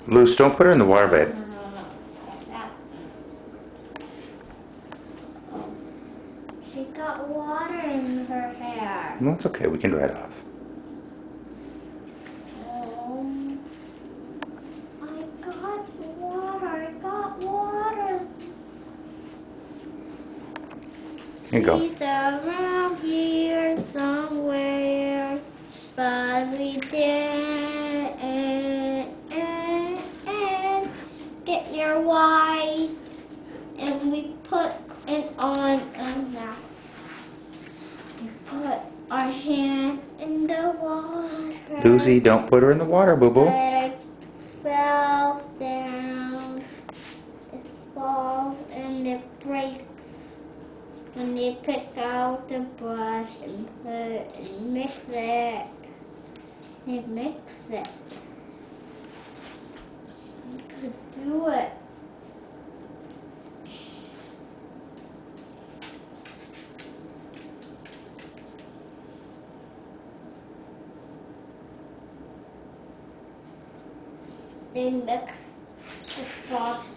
Luce, don't put her in the water, babe. She got water in her hair. No, it's okay. We can dry it off. I got water. Here you go. She's around here somewhere, but we didn't get your wife, and we put it on and we put our hand in the water. Lucy, don't put her in the water, boo-boo. It fell down. It falls and it breaks. When you pick out the brush and put it and mix it, you mix it. You could do it. They mix the frosty.